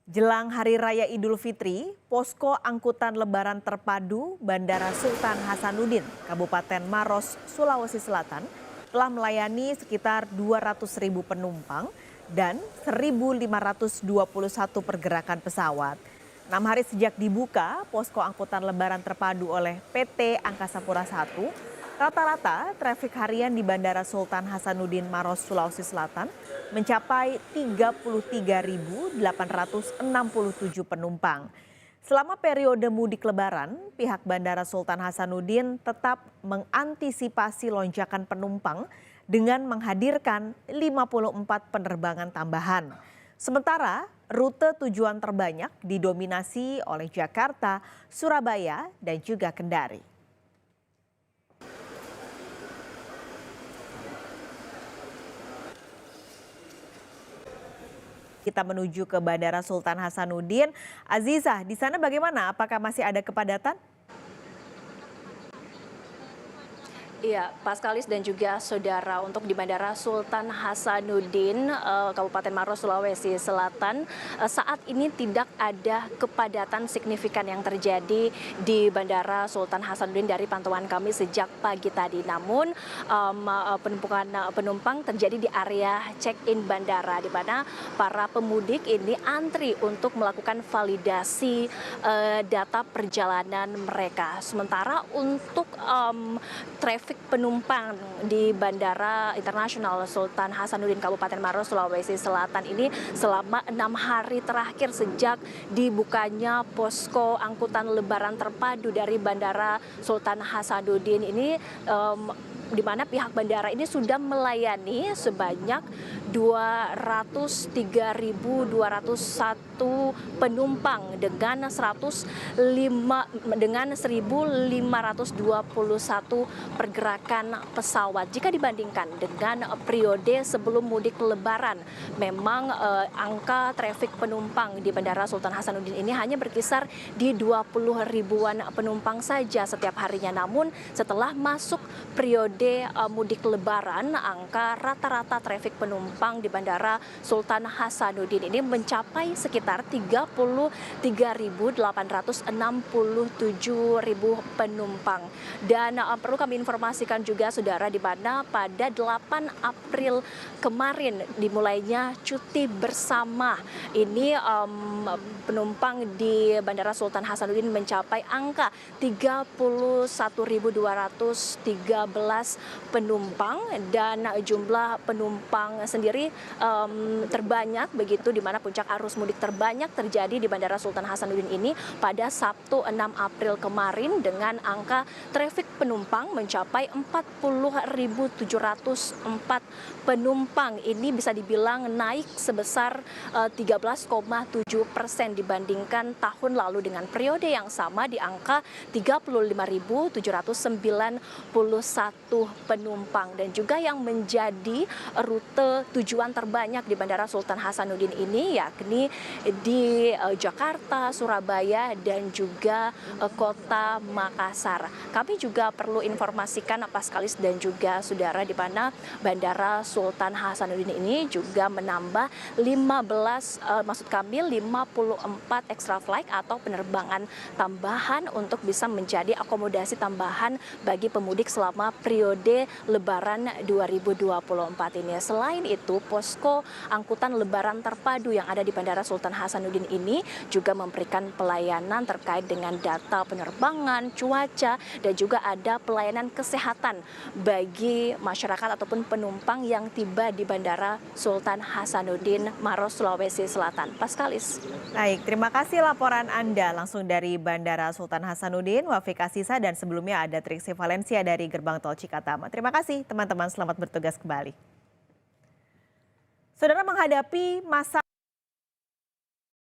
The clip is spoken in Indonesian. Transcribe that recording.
Jelang Hari Raya Idul Fitri, posko angkutan lebaran terpadu Bandara Sultan Hasanuddin, Kabupaten Maros, Sulawesi Selatan, telah melayani sekitar 200.000 penumpang dan 1.521 pergerakan pesawat. 6 hari sejak dibuka, posko angkutan lebaran terpadu oleh PT Angkasa Pura I, rata-rata trafik harian di Bandara Sultan Hasanuddin Maros, Sulawesi Selatan mencapai 33.867 penumpang. Selama periode mudik lebaran, pihak Bandara Sultan Hasanuddin tetap mengantisipasi lonjakan penumpang dengan menghadirkan 54 penerbangan tambahan. Sementara rute tujuan terbanyak didominasi oleh Jakarta, Surabaya, dan juga Kendari. Kita menuju ke Bandara Sultan Hasanuddin. Azizah, di sana bagaimana? Apakah masih ada kepadatan? Iya, Paskalis dan juga saudara, untuk di Bandara Sultan Hasanuddin, Kabupaten Maros, Sulawesi Selatan, saat ini tidak ada kepadatan signifikan yang terjadi di Bandara Sultan Hasanuddin dari pantauan kami sejak pagi tadi. Namun penumpukan penumpang terjadi di area check-in bandara, di mana para pemudik ini antri untuk melakukan validasi data perjalanan mereka. Sementara untuk traffic penumpang di Bandara Internasional Sultan Hasanuddin Kabupaten Maros, Sulawesi Selatan ini selama 6 hari terakhir sejak dibukanya posko angkutan lebaran terpadu dari Bandara Sultan Hasanuddin ini, di mana pihak bandara ini sudah melayani sebanyak 203.201 penumpang dengan 1.521 pergerakan pesawat. Jika dibandingkan dengan periode sebelum mudik lebaran, memang angka trafik penumpang di Bandara Sultan Hasanuddin ini hanya berkisar di 20 ribuan penumpang saja setiap harinya. Namun setelah masuk periode mudik lebaran, angka rata-rata trafik penumpang di Bandara Sultan Hasanuddin ini mencapai sekitar 33.867 penumpang. Dan perlu kami informasikan juga saudara, di mana pada 8 April kemarin dimulainya cuti bersama. Ini penumpang di Bandara Sultan Hasanuddin mencapai angka 31.213 penumpang, dan jumlah penumpang sendiri terbanyak begitu, di mana puncak arus mudik terbanyak terjadi di Bandara Sultan Hasanuddin ini pada Sabtu 6 April kemarin dengan angka trafik penumpang mencapai 40.704 penumpang. Ini bisa dibilang naik sebesar 13,7% dibandingkan tahun lalu dengan periode yang sama di angka 35.791 penumpang. Dan juga yang menjadi rute tujuan terbanyak di Bandara Sultan Hasanuddin ini yakni di Jakarta, Surabaya, dan juga kota Makassar. Kami juga perlu informasikan Paskalis dan juga saudara, di mana Bandara Sultan Hasanuddin ini juga menambah 54 extra flight atau penerbangan tambahan untuk bisa menjadi akomodasi tambahan bagi pemudik selama periode Lebaran 2024 ini. Selain itu, posko angkutan lebaran terpadu yang ada di Bandara Sultan Hasanuddin ini juga memberikan pelayanan terkait dengan data penerbangan, cuaca, dan juga ada pelayanan kesehatan bagi masyarakat ataupun penumpang yang tiba di Bandara Sultan Hasanuddin Maros, Sulawesi Selatan. Paskalis. Baik, terima kasih laporan Anda langsung dari Bandara Sultan Hasanuddin, Wafik Asisa, dan sebelumnya ada Triksi Valencia dari Gerbang Tol Cikatama. Terima kasih teman-teman, selamat bertugas kembali. Saudara, menghadapi masa